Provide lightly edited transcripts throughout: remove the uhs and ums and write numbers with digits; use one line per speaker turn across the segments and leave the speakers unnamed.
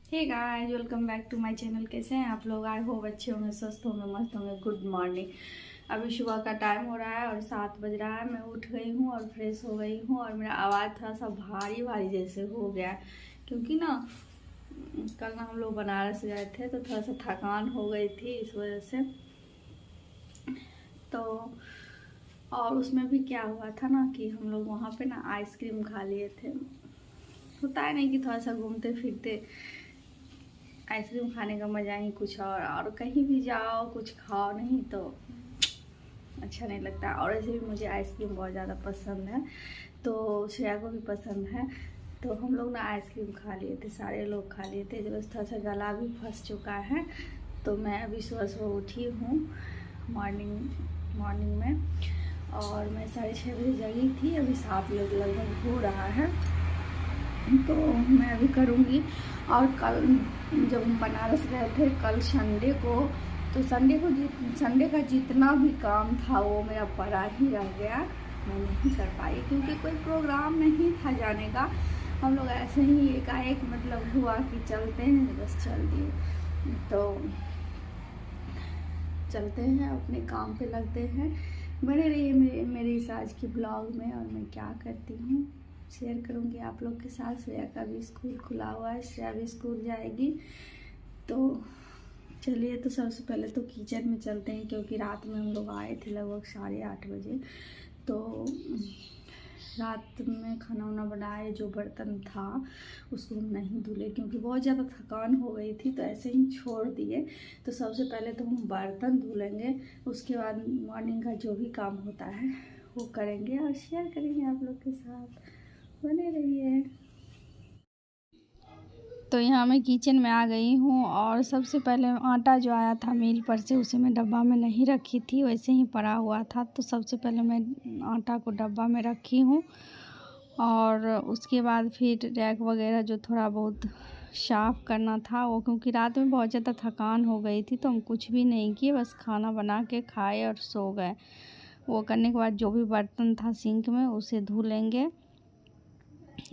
Hey guys, welcome back to my channel. कैसे हैं आप लोग? आई होप अच्छे होंगे, स्वस्थ होंगे, मस्त होंगे। Good morning. अभी सुबह का टाइम हो रहा है और 7 बज रहा है। मैं उठ गई हूँ और फ्रेश हो गई हूँ और मेरा आवाज़ थोड़ा सा भारी भारी जैसे हो गया है, क्योंकि ना कल ना हम लोग बनारस गए थे तो थोड़ा सा थकान हो गई थी इस वजह से। तो और उसमें भी क्या हुआ था ना कि हम लोग वहाँ पे ना आइसक्रीम खा लिए थे। होता है नहीं कि थोड़ा सा घूमते फिरते आइसक्रीम खाने का मज़ा ही कुछ और कहीं भी जाओ कुछ खाओ नहीं तो अच्छा नहीं लगता। और ऐसे भी मुझे आइसक्रीम बहुत ज़्यादा पसंद है, तो श्रेया को भी पसंद है। तो हम लोग ना आइसक्रीम खा लिए थे, सारे लोग खा लिए थे। बस थोड़ा सा गला भी फंस चुका है। तो मैं अभी सुबह सुबह उठी हूँ मॉर्निंग में, और मैं 6:30 बजे जगी थी। अभी 7 लगभग हो रहा है, तो मैं अभी करूँगी। और कल जब हम बनारस गए थे कल संडे को, तो संडे का जितना भी काम था वो मेरा पड़ा ही रह गया। मैं नहीं कर पाई क्योंकि कोई प्रोग्राम नहीं था जाने का। हम लोग ऐसे ही एकाएक मतलब हुआ कि चलते हैं, बस चल दिए। तो चलते हैं, अपने काम पे लगते हैं। बने रहिए मेरे इस आज की ब्लॉग में। और मैं क्या करती हूँ शेयर करूँगी आप लोग के साथ। श्रेया का भी स्कूल खुला हुआ है, श्रेया भी स्कूल जाएगी। तो चलिए, तो सबसे पहले तो किचन में चलते हैं, क्योंकि रात में हम लोग आए थे लगभग 8:30 बजे। तो रात में खाना वाना बनाए, जो बर्तन था उसको हम नहीं धुले क्योंकि बहुत ज़्यादा थकान हो गई थी, तो ऐसे ही छोड़ दिए। तो सबसे पहले तो हम बर्तन धुलेंगे, उसके बाद मॉर्निंग का जो भी काम होता है वो करेंगे और शेयर करेंगे आप लोग के साथ। बने रहिए। तो यहाँ मैं किचन में आ गई हूँ, और सबसे पहले आटा जो आया था मील पर से उसे मैं डब्बा में नहीं रखी थी, वैसे ही पड़ा हुआ था। तो सबसे पहले मैं आटा को डब्बा में रखी हूँ, और उसके बाद फिर रैक वगैरह जो थोड़ा बहुत साफ़ करना था वो, क्योंकि रात में बहुत ज़्यादा थकान हो गई थी तो हम कुछ भी नहीं किए, बस खाना बना के खाए और सो गए। वो करने के बाद जो भी बर्तन था सिंक में उसे धो लेंगे,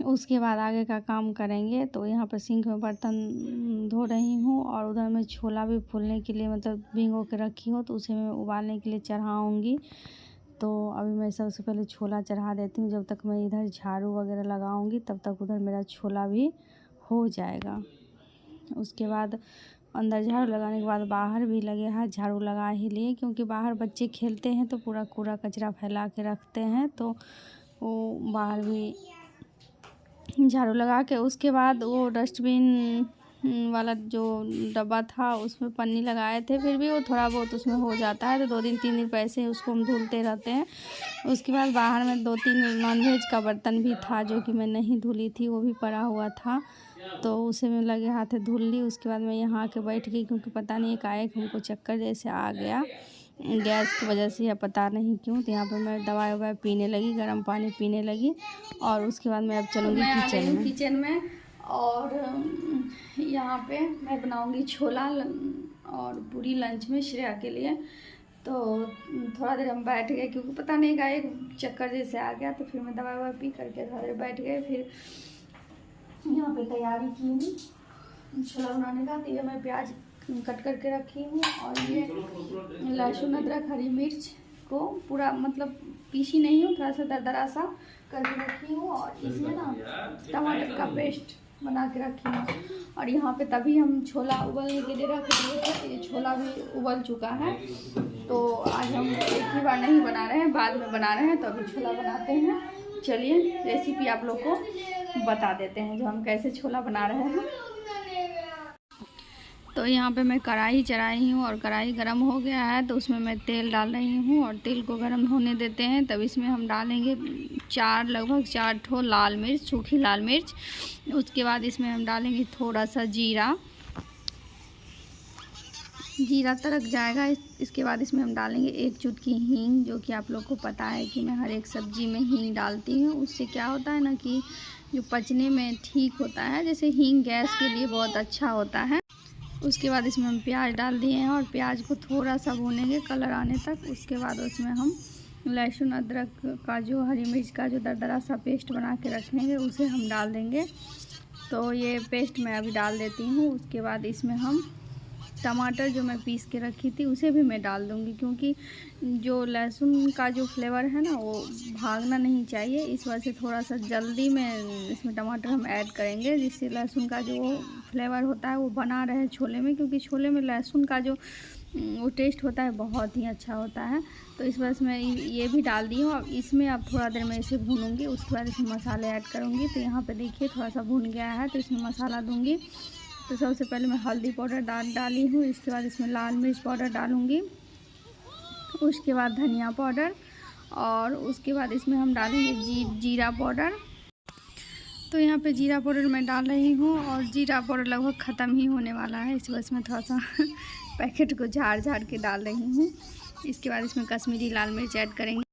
उसके बाद आगे का काम करेंगे। तो यहाँ पर सिंक में बर्तन धो रही हूँ, और उधर मैं छोला भी फूलने के लिए मतलब भिगो के रखी हूँ, तो उसे मैं उबालने के लिए चढ़ाऊँगी। तो अभी मैं सबसे पहले छोला चढ़ा देती हूँ। जब तक मैं इधर झाड़ू वगैरह लगाऊँगी तब तक उधर मेरा छोला भी हो जाएगा। उसके बाद अंदर झाड़ू लगाने के बाद बाहर भी लगे हाथ झाड़ू लगा ही लिए, क्योंकि बाहर बच्चे खेलते हैं तो पूरा कूड़ा कचरा फैला के रखते हैं, तो वो बाहर भी झाड़ू लगा के उसके बाद वो डस्टबिन वाला जो डब्बा था उसमें पन्नी लगाए थे, फिर भी वो थोड़ा बहुत उसमें हो जाता है, तो 2 दिन 3 दिन पे ऐसे ही उसको हम धुलते रहते हैं। उसके बाद बाहर में 2-3 नॉनवेज का बर्तन भी था जो कि मैं नहीं धुली थी, वो भी पड़ा हुआ था, तो उसे मैं लगे हाथ धुल ली। उसके बाद मैं यहाँ आके बैठ गई, क्योंकि पता नहीं एकाएक हमको चक्कर जैसे आ गया गैस की वजह से, या पता नहीं क्यों। तो यहाँ पर मैं दवाई ववाई पीने लगी, गर्म पानी पीने लगी, और उसके बाद मैं अब चलूँगी किचन में। और यहाँ पे मैं बनाऊँगी छोला और पूरी लंच में श्रेया के लिए। तो थोड़ा देर हम बैठ गए, क्योंकि पता नहीं का एक चक्कर जैसे आ गया, तो फिर मैं दवाई ववाई पी करके थोड़ा देर बैठ गए। फिर यहाँ पे तैयारी की हूँ छोला बनाने का। तो ये मैं प्याज कट करके रखी हूँ, और ये लहसुन अदरक हरी मिर्च को पूरा मतलब पीसी नहीं हूँ, थोड़ा सा दरदरा सा करके रखी हूँ, और इसमें ना टमाटर का पेस्ट बना के रखी हूँ। और यहाँ पे तभी हम छोला उबलने के लिए रख दिए थे, ये छोला भी उबल चुका है। तो आज हम एक ही बार नहीं बना रहे हैं, बाद में बना रहे हैं, तो अभी छोला बनाते हैं। चलिए रेसिपी आप लोग को बता देते हैं जो हम कैसे छोला बना रहे हैं। तो यहाँ पे मैं कढ़ाई चढ़ाई हूँ, और कढ़ाई गरम हो गया है तो उसमें मैं तेल डाल रही हूँ, और तेल को गरम होने देते हैं। तब इसमें हम डालेंगे लगभग 4 ठो लाल मिर्च, सूखी लाल मिर्च। उसके बाद इसमें हम डालेंगे थोड़ा सा जीरा तड़क जाएगा। इसके बाद इसमें हम डालेंगे 1 चुटकी हींग, जो कि आप लोग को पता है कि मैं हर एक सब्ज़ी में हींग डालती हूँ। उससे क्या होता है ना कि जो पचने में ठीक होता है, जैसे हींग गैस के लिए बहुत अच्छा होता है। उसके बाद इसमें हम प्याज डाल दिए हैं, और प्याज को थोड़ा सा भूनेंगे कलर आने तक। उसके बाद उसमें हम लहसुन अदरक का जो हरी मिर्च का जो दरदरा सा पेस्ट बना के रखेंगे उसे हम डाल देंगे। तो ये पेस्ट मैं अभी डाल देती हूँ। उसके बाद इसमें हम टमाटर जो मैं पीस के रखी थी उसे भी मैं डाल दूँगी, क्योंकि जो लहसुन का जो फ्लेवर है ना वो भागना नहीं चाहिए। इस वजह से थोड़ा सा जल्दी में इसमें टमाटर हम ऐड करेंगे, जिससे लहसुन का जो फ्लेवर होता है वो बना रहे छोले में, क्योंकि छोले में लहसुन का जो वो टेस्ट होता है बहुत ही अच्छा होता है। तो इस वजह से मैं ये भी डाल दी हूँ। अब इसमें अब थोड़ा देर मैं इसे भूनूंगी, उसके बाद इसमें मसाले ऐड करूँगी। तो यहाँ पे देखिए थोड़ा सा भून गया है, तो इसमें मसाला दूँगी। तो सबसे पहले मैं हल्दी पाउडर डाली हूँ, इसके बाद इसमें लाल मिर्च पाउडर डालूँगी, उसके बाद धनिया पाउडर, और उसके बाद इसमें हम डालेंगे जीरा पाउडर। तो यहाँ पे जीरा पाउडर मैं डाल रही हूँ, और जीरा पाउडर लगभग ख़त्म ही होने वाला है, इस वजह से मैं थोड़ा सा पैकेट को झाड़ के डाल रही हूँ। इसके बाद इसमें कश्मीरी लाल मिर्च ऐड करेंगे।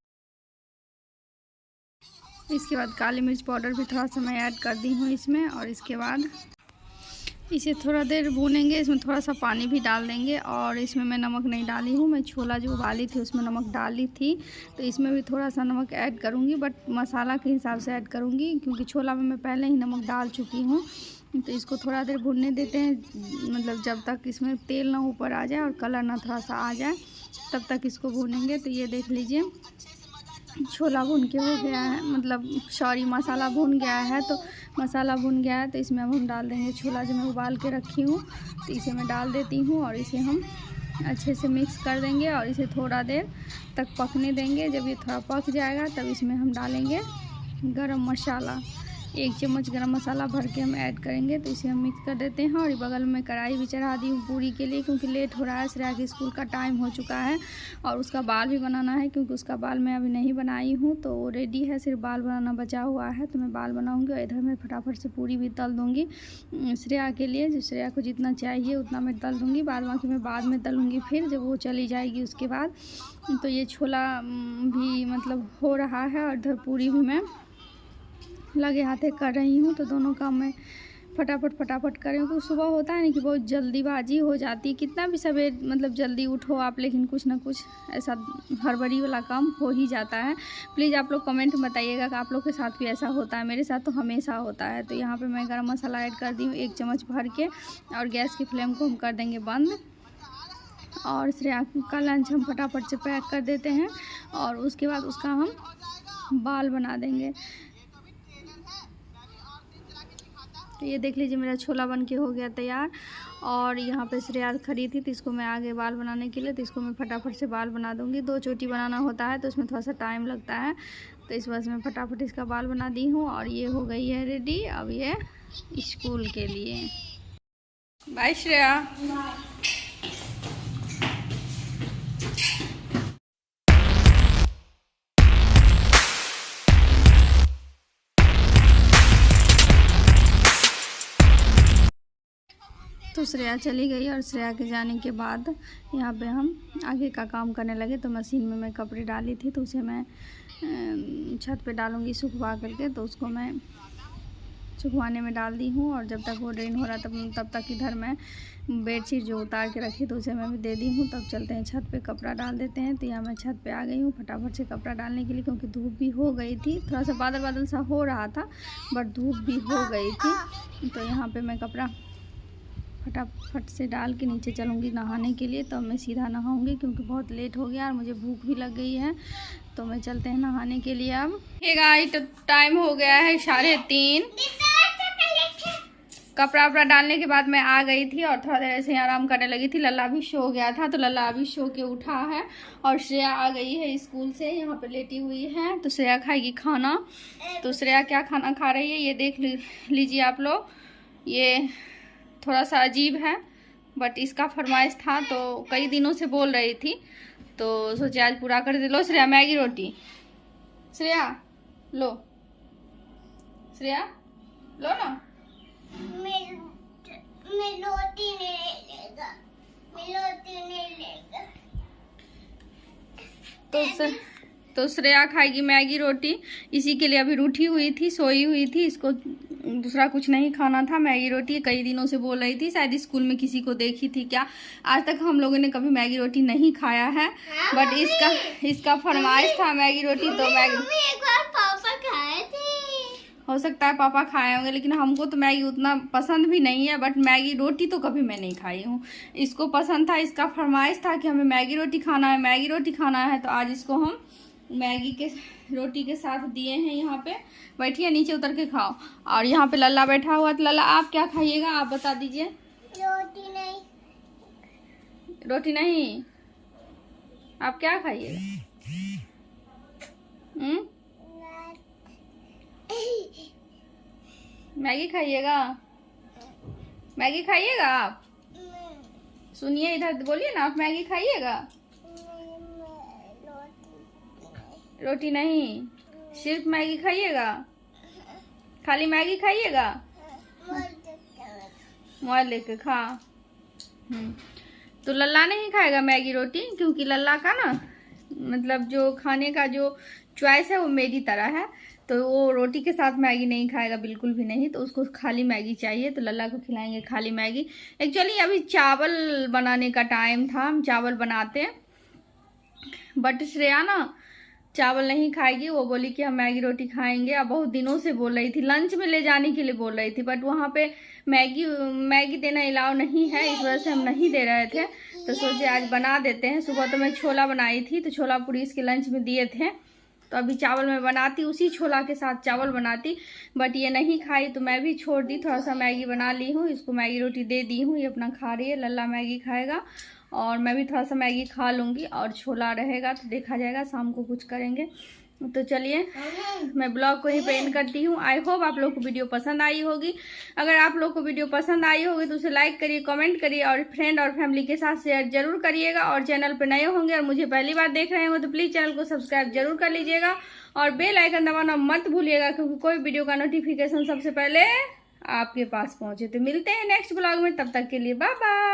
इसके बाद काली मिर्च पाउडर भी थोड़ा सा मैं ऐड कर दी हूँ इसमें, और इसके बाद इसे थोड़ा देर भूनेंगे। इसमें थोड़ा सा पानी भी डाल देंगे, और इसमें मैं नमक नहीं डाली हूँ, मैं छोला जो उबाली थी उसमें नमक डाली थी, तो इसमें भी थोड़ा सा नमक ऐड करूँगी, बट मसाला के हिसाब से ऐड करूँगी, क्योंकि छोला में मैं पहले ही नमक डाल चुकी हूँ। तो इसको थोड़ा देर भूनने देते हैं, मतलब जब तक इसमें तेल ना ऊपर आ जाए और कलर ना थोड़ा सा आ जाए, तब तक इसको भूनेंगे। तो ये देख लीजिए छोला भून के हो गया है, मतलब सॉरी मसाला भून गया है। तो मसाला भून गया है, तो इसमें अब हम डाल देंगे छोला जो मैं उबाल के रखी हूँ। तो इसे मैं डाल देती हूँ, और इसे हम अच्छे से मिक्स कर देंगे, और इसे थोड़ा देर तक पकने देंगे। जब ये थोड़ा पक जाएगा तब इसमें हम डालेंगे गरम मसाला, 1 चम्मच गरम मसाला भर के हम ऐड करेंगे। तो इसे हम मिक्स कर देते हैं, और बगल में कढ़ाई भी चढ़ा दी हूँ पूरी के लिए, क्योंकि लेट हो रहा है, श्रेया के स्कूल का टाइम हो चुका है, और उसका बाल भी बनाना है, क्योंकि उसका बाल मैं अभी नहीं बनाई हूँ, तो वो रेडी है, सिर्फ बाल बनाना बचा हुआ है। तो मैं बाल बनाऊँगी, और इधर मैं फटाफट से पूरी भी तल दूँगी श्रेया के लिए। जो श्रेया को जितना चाहिए उतना मैं तल दूँगी, बाकी मैं बाद में तलूँगी फिर जब वो चली जाएगी उसके बाद। तो ये छोला भी मतलब हो रहा है, और इधर पूरी भी मैं लगे हाथे कर रही हूँ। तो दोनों काम मैं फटाफट कर रही हूँ, क्योंकि सुबह होता है ना कि बहुत जल्दीबाजी हो जाती, कितना भी सवेर मतलब जल्दी उठो आप, लेकिन कुछ ना कुछ ऐसा हड़बड़ी वाला काम हो ही जाता है। प्लीज़ आप लोग कमेंट में बताइएगा कि आप लोग के साथ भी ऐसा होता है, मेरे साथ तो हमेशा होता है। तो यहाँ पे मैं गरम मसाला ऐड कर दी हूँ 1 चम्मच भर के, और गैस की फ्लेम को हम कर देंगे बंद, और श्रेया का लंच हम फटाफट से पैक कर देते हैं, और उसके बाद उसका हम बाल बना देंगे। तो ये देख लीजिए मेरा छोला बन के हो गया तैयार, और यहाँ पे श्रेया खड़ी थी, तो इसको मैं आगे बाल बनाने के लिए, तो इसको मैं फटाफट से बाल बना दूँगी। 2 चोटी बनाना होता है, तो उसमें थोड़ा सा टाइम लगता है, तो इस वजह से मैं फटाफट इसका बाल बना दी हूँ। और ये हो गई है रेडी, अब ये स्कूल के लिए। बाय श्रेया। तो श्रेया चली गई, और श्रेया के जाने के बाद यहाँ पे हम आगे का काम करने लगे। तो मशीन में मैं कपड़े डाली थी, तो उसे मैं छत पे डालूँगी सुखवा करके, तो उसको मैं सुखवाने में डाल दी हूँ। और जब तक वो ड्रेन हो रहा तब तक इधर मैं बेडशीट जो उतार के रखी तो उसे मैं भी दे दी हूँ। तब चलते हैं छत पे, कपड़ा डाल देते हैं। तो यहाँ मैं छत पे आ गई हूँ फटाफट से कपड़ा डालने के लिए, क्योंकि धूप भी हो गई थी, थोड़ा सा बादल सा हो रहा था, बट धूप भी हो गई थी। तो यहाँ पे मैं कपड़ा फटाफट से डाल के नीचे चलूँगी नहाने के लिए। तो मैं सीधा नहाऊँगी, क्योंकि बहुत लेट हो गया और मुझे भूख भी लग गई है। तो मैं चलते हैं नहाने के लिए। अब हे गाइस, तो टाइम हो गया है 3:30। कपड़ा वपड़ा डालने के बाद मैं आ गई थी, और थोड़ा देर ऐसे आराम करने लगी थी। लल्ला भी सो गया था, तो लल्ला अभी सो के उठा है। और श्रेया आ गई है स्कूल से, यहाँ पे लेटी हुई है। तो श्रेया खाएगी खाना। तो श्रेया क्या खाना खा रही है ये देख लीजिए आप लोग। ये थोड़ा सा अजीब है, बट इसका फरमाइश था, तो कई दिनों से बोल रही थी, तो सोचे आज पूरा कर दे। लो श्रेया, मैगी रोटी। श्रेया लो, श्रेया लो ना।
मैं रोटी नहीं लेगा, मैं रोटी नहीं लेगा।
तो श्रेया खाएगी मैगी रोटी। इसी के लिए अभी रूठी हुई थी, सोई हुई थी। इसको दूसरा कुछ नहीं खाना था, मैगी रोटी कई दिनों से बोल रही थी। शायद स्कूल में किसी को देखी थी क्या। आज तक हम लोगों ने कभी मैगी रोटी नहीं खाया है, बट इसका फरमाइश था मैगी रोटी। तो मैगी
एक बार पापा खाए थे।
हो सकता है पापा खाए होंगे, लेकिन हमको तो मैगी उतना पसंद भी नहीं है। बट मैगी रोटी तो कभी मैं नहीं खाई हूँ। इसको पसंद था, इसका फरमाइश था कि हमें मैगी रोटी खाना है, मैगी रोटी खाना है। तो आज इसको हम मैगी के रोटी के साथ दिए हैं। यहाँ पे बैठिए, नीचे उतर के खाओ। और यहाँ पे लल्ला बैठा हुआ। तो लल्ला आप क्या खाइएगा, आप बता दीजिए।
रोटी नहीं।
रोटी नहीं, आप क्या खाइएगा? मैगी खाइएगा? मैगी खाइएगा आप? सुनिए, इधर बोलिए ना, आप मैगी खाइएगा? रोटी नहीं, सिर्फ मैगी खाइएगा? खाली मैगी खाइएगा? मोबाइल लेके खा। तो लल्ला नहीं खाएगा मैगी रोटी, क्योंकि लल्ला का ना मतलब जो खाने का जो चॉइस है वो मेरी तरह है। तो वो रोटी के साथ मैगी नहीं खाएगा, बिल्कुल भी नहीं। तो उसको खाली मैगी चाहिए, तो लल्ला को खिलाएंगे खाली मैगी। एक्चुअली अभी चावल बनाने का टाइम था, हम चावल बनाते हैं। बट श्रेया ना चावल नहीं खाएगी, वो बोली कि हम मैगी रोटी खाएंगे। अब बहुत दिनों से बोल रही थी, लंच में ले जाने के लिए बोल रही थी। बट वहाँ पे मैगी देना अलाउ नहीं है, इस वजह से हम नहीं दे रहे थे। तो सोचे आज बना देते हैं। सुबह तो मैं छोला बनाई थी, तो छोला पूरी इसके लंच में दिए थे। तो अभी चावल मैं बनाती, उसी छोला के साथ चावल बनाती। बट ये नहीं खाई, तो मैं भी छोड़ दी। थोड़ा सा मैगी बना ली हूँ, इसको मैगी रोटी दे दी हूँ, ये अपना खा रही है। लल्ला मैगी खाएगा और मैं भी थोड़ा सा मैगी खा लूँगी। और छोला रहेगा तो देखा जाएगा, शाम को कुछ करेंगे। तो चलिए मैं ब्लॉग को ही एंड करती हूँ। आई होप आप लोग को वीडियो पसंद आई होगी। अगर आप लोग को वीडियो पसंद आई होगी तो उसे लाइक करिए, कमेंट करिए और फ्रेंड और फैमिली के साथ शेयर जरूर करिएगा। और चैनल पर नए होंगे और मुझे पहली बार देख रहे होंगे तो प्लीज़ चैनल को सब्सक्राइब जरूर कर लीजिएगा और बेल आइकन दबाना मत भूलिएगा, क्योंकि कोई वीडियो का नोटिफिकेशन सबसे पहले आपके पास पहुँचे। तो मिलते हैं नेक्स्ट ब्लॉग में, तब तक के लिए बाय बाय।